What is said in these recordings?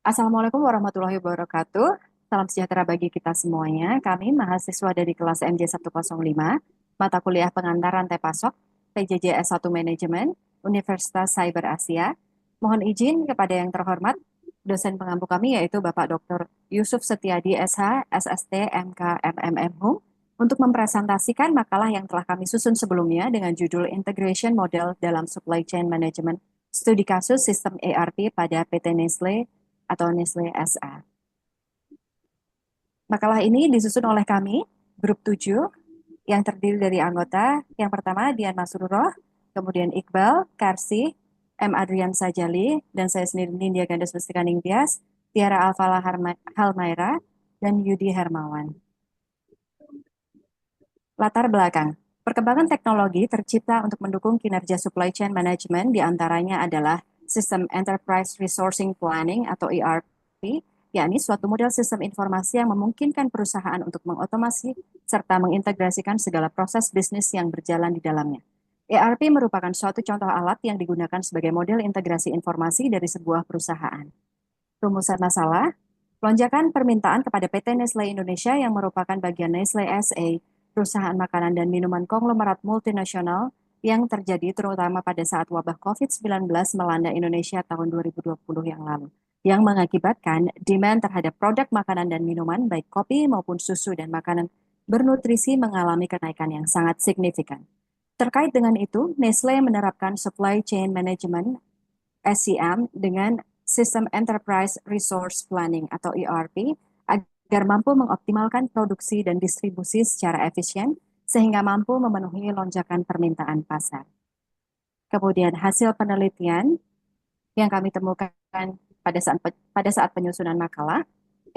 Assalamualaikum warahmatullahi wabarakatuh. Salam sejahtera bagi kita semuanya. Kami mahasiswa dari kelas MJ105, mata kuliah pengantar rantai pasok, PJJ S1 Manajemen, Universitas Cyber Asia. Mohon izin kepada yang terhormat, dosen pengampu kami yaitu Bapak Dr. Yusuf Setiadi SH, SST, MK, MMM Hum, untuk mempresentasikan makalah yang telah kami susun sebelumnya dengan judul Integration Model dalam Supply Chain Management, Studi Kasus Sistem ERP pada PT Nestle atau Nestle SA. Makalah ini disusun oleh kami, grup 7, yang terdiri dari anggota yang pertama Dian Masruroh, kemudian Iqbal, Karsi, M. Adrian Sajali, dan saya sendiri Nindya Gandes Mustika Ningtyas, Tiara Alfala Halmaira, dan Yudi Hermawan. Latar belakang. Perkembangan teknologi tercipta untuk mendukung kinerja supply chain management, diantaranya adalah Sistem Enterprise Resourcing Planning atau ERP, yakni suatu model sistem informasi yang memungkinkan perusahaan untuk mengotomasi serta mengintegrasikan segala proses bisnis yang berjalan di dalamnya. ERP merupakan suatu contoh alat yang digunakan sebagai model integrasi informasi dari sebuah perusahaan. Rumusan masalah, lonjakan permintaan kepada PT Nestle Indonesia yang merupakan bagian Nestle SA, perusahaan makanan dan minuman konglomerat multinasional yang terjadi terutama pada saat wabah COVID-19 melanda Indonesia tahun 2020 yang lalu, yang mengakibatkan demand terhadap produk makanan dan minuman baik kopi maupun susu dan makanan bernutrisi mengalami kenaikan yang sangat signifikan. Terkait dengan itu, Nestle menerapkan Supply Chain Management SCM dengan Sistem Enterprise Resource Planning atau ERP agar mampu mengoptimalkan produksi dan distribusi secara efisien sehingga mampu memenuhi lonjakan permintaan pasar. Kemudian hasil penelitian yang kami temukan pada saat penyusunan makalah,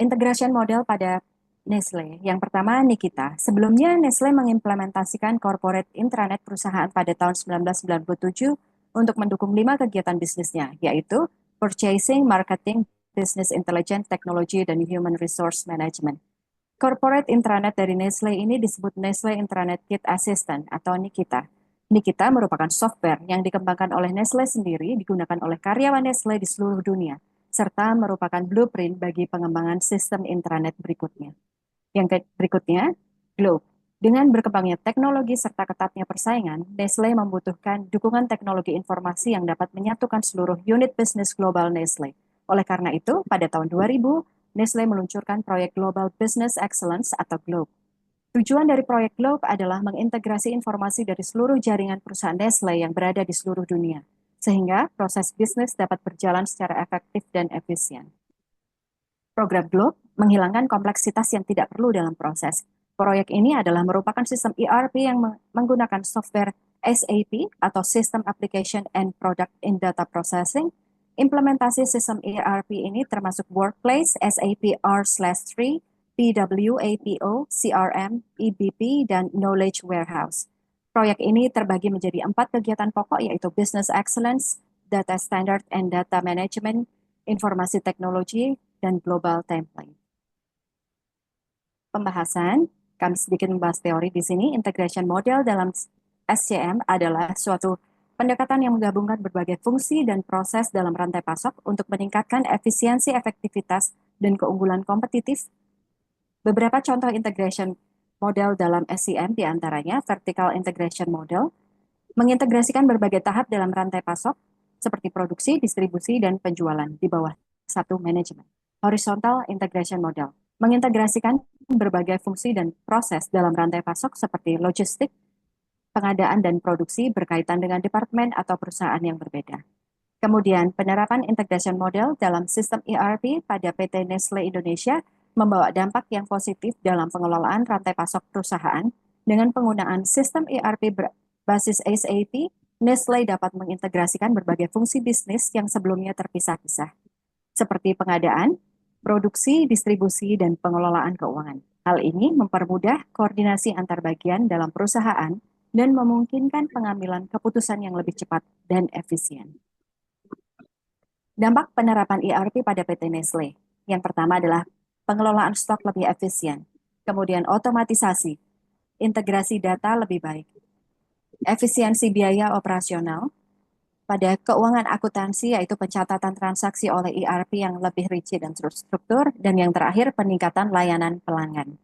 integration model pada Nestle. Yang pertama, Nikita. Sebelumnya, Nestle mengimplementasikan corporate intranet perusahaan pada tahun 1997 untuk mendukung 5 kegiatan bisnisnya, yaitu purchasing, marketing, business intelligence, technology, dan human resource management. Corporate intranet dari Nestle ini disebut Nestle Intranet Kit Assistant atau Nikita. Nikita merupakan software yang dikembangkan oleh Nestle sendiri, digunakan oleh karyawan Nestle di seluruh dunia, serta merupakan blueprint bagi pengembangan sistem intranet berikutnya. Yang berikutnya, Globe. Dengan berkembangnya teknologi serta ketatnya persaingan, Nestle membutuhkan dukungan teknologi informasi yang dapat menyatukan seluruh unit bisnis global Nestle. Oleh karena itu, pada tahun 2000, Nestle meluncurkan proyek Global Business Excellence atau GLOBE. Tujuan dari proyek GLOBE adalah mengintegrasi informasi dari seluruh jaringan perusahaan Nestle yang berada di seluruh dunia, sehingga proses bisnis dapat berjalan secara efektif dan efisien. Program GLOBE menghilangkan kompleksitas yang tidak perlu dalam proses. Proyek ini adalah merupakan sistem ERP yang menggunakan software SAP atau System Application and Product in Data Processing. Implementasi sistem ERP ini termasuk Workplace, SAP R/3, PWAPO, CRM, EBP, dan Knowledge Warehouse. Proyek ini terbagi menjadi 4 kegiatan pokok yaitu Business Excellence, Data Standard and Data Management, Informasi Teknologi, dan Global Template. Pembahasan, kami sedikit membahas teori di sini. Integration model dalam SCM adalah suatu pendekatan yang menggabungkan berbagai fungsi dan proses dalam rantai pasok untuk meningkatkan efisiensi, efektivitas, dan keunggulan kompetitif. Beberapa contoh integration model dalam SCM diantaranya vertical integration model, mengintegrasikan berbagai tahap dalam rantai pasok, seperti produksi, distribusi, dan penjualan di bawah satu manajemen. Horizontal integration model, mengintegrasikan berbagai fungsi dan proses dalam rantai pasok seperti logistik, pengadaan dan produksi berkaitan dengan departemen atau perusahaan yang berbeda. Kemudian, penerapan integration model dalam sistem ERP pada PT Nestle Indonesia membawa dampak yang positif dalam pengelolaan rantai pasok perusahaan. Dengan penggunaan sistem ERP berbasis SAP, Nestle dapat mengintegrasikan berbagai fungsi bisnis yang sebelumnya terpisah-pisah, seperti pengadaan, produksi, distribusi, dan pengelolaan keuangan. Hal ini mempermudah koordinasi antar bagian dalam perusahaan dan memungkinkan pengambilan keputusan yang lebih cepat dan efisien. Dampak penerapan ERP pada PT Nestle. Yang pertama adalah pengelolaan stok lebih efisien, kemudian otomatisasi, integrasi data lebih baik, efisiensi biaya operasional, pada keuangan akuntansi, yaitu pencatatan transaksi oleh ERP yang lebih rinci dan terstruktur, dan yang terakhir peningkatan layanan pelanggan.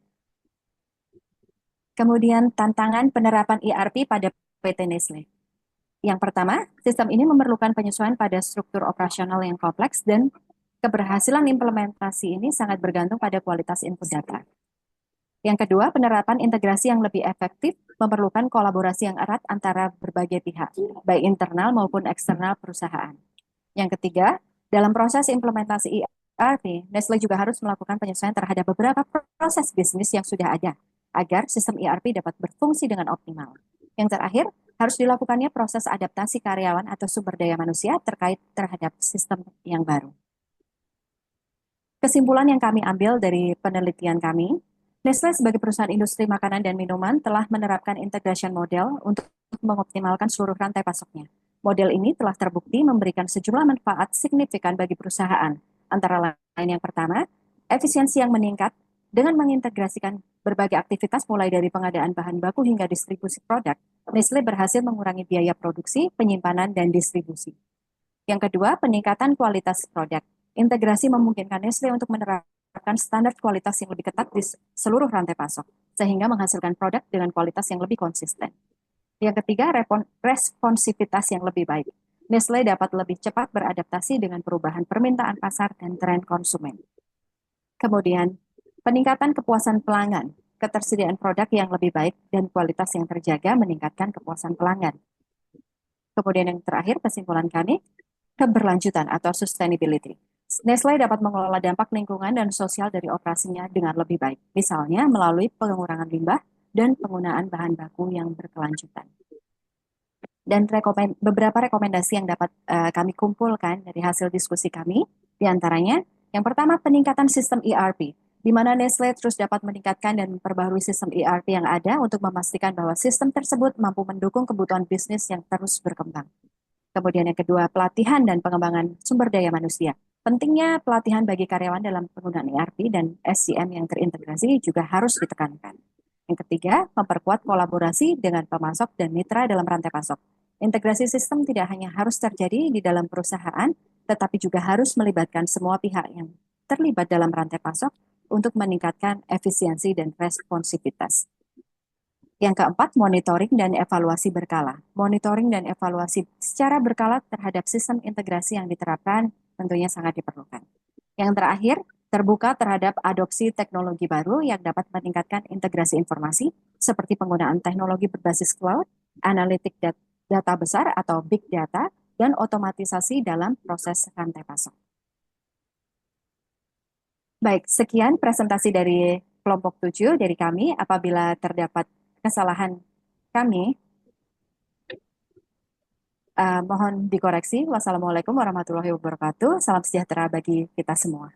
Kemudian tantangan penerapan ERP pada PT Nestle. Yang pertama, sistem ini memerlukan penyesuaian pada struktur operasional yang kompleks dan keberhasilan implementasi ini sangat bergantung pada kualitas input data. Yang kedua, penerapan integrasi yang lebih efektif memerlukan kolaborasi yang erat antara berbagai pihak, baik internal maupun eksternal perusahaan. Yang ketiga, dalam proses implementasi ERP, Nestle juga harus melakukan penyesuaian terhadap beberapa proses bisnis yang sudah ada, agar sistem ERP dapat berfungsi dengan optimal. Yang terakhir, harus dilakukannya proses adaptasi karyawan atau sumber daya manusia terkait terhadap sistem yang baru. Kesimpulan yang kami ambil dari penelitian kami, Nestle sebagai perusahaan industri makanan dan minuman telah menerapkan integration model untuk mengoptimalkan seluruh rantai pasoknya. Model ini telah terbukti memberikan sejumlah manfaat signifikan bagi perusahaan. Antara lain yang pertama, efisiensi yang meningkat dengan mengintegrasikan berbagai aktivitas mulai dari pengadaan bahan baku hingga distribusi produk. Nestle berhasil mengurangi biaya produksi, penyimpanan, dan distribusi. Yang kedua, peningkatan kualitas produk. Integrasi memungkinkan Nestle untuk menerapkan standar kualitas yang lebih ketat di seluruh rantai pasok, sehingga menghasilkan produk dengan kualitas yang lebih konsisten. Yang ketiga, responsivitas yang lebih baik. Nestle dapat lebih cepat beradaptasi dengan perubahan permintaan pasar dan tren konsumen. Kemudian, peningkatan kepuasan pelanggan. Ketersediaan produk yang lebih baik dan kualitas yang terjaga meningkatkan kepuasan pelanggan. Kemudian yang terakhir, kesimpulan kami, keberlanjutan atau sustainability. Nestle dapat mengelola dampak lingkungan dan sosial dari operasinya dengan lebih baik, misalnya melalui pengurangan limbah dan penggunaan bahan baku yang berkelanjutan. Dan beberapa rekomendasi yang dapat kami kumpulkan dari hasil diskusi kami, diantaranya yang pertama peningkatan sistem ERP, di mana Nestle terus dapat meningkatkan dan memperbarui sistem ERP yang ada untuk memastikan bahwa sistem tersebut mampu mendukung kebutuhan bisnis yang terus berkembang. Kemudian yang kedua, pelatihan dan pengembangan sumber daya manusia. Pentingnya pelatihan bagi karyawan dalam penggunaan ERP dan SCM yang terintegrasi juga harus ditekankan. Yang ketiga, memperkuat kolaborasi dengan pemasok dan mitra dalam rantai pasok. Integrasi sistem tidak hanya harus terjadi di dalam perusahaan, tetapi juga harus melibatkan semua pihak yang terlibat dalam rantai pasok untuk meningkatkan efisiensi dan responsivitas. Yang keempat, monitoring dan evaluasi berkala. Monitoring dan evaluasi secara berkala terhadap sistem integrasi yang diterapkan tentunya sangat diperlukan. Yang terakhir, terbuka terhadap adopsi teknologi baru yang dapat meningkatkan integrasi informasi seperti penggunaan teknologi berbasis cloud, analitik data besar atau big data, dan otomatisasi dalam proses rantai pasok. Baik, sekian presentasi dari kelompok 7 dari kami. Apabila terdapat kesalahan kami, mohon dikoreksi. Wassalamualaikum warahmatullahi wabarakatuh. Salam sejahtera bagi kita semua.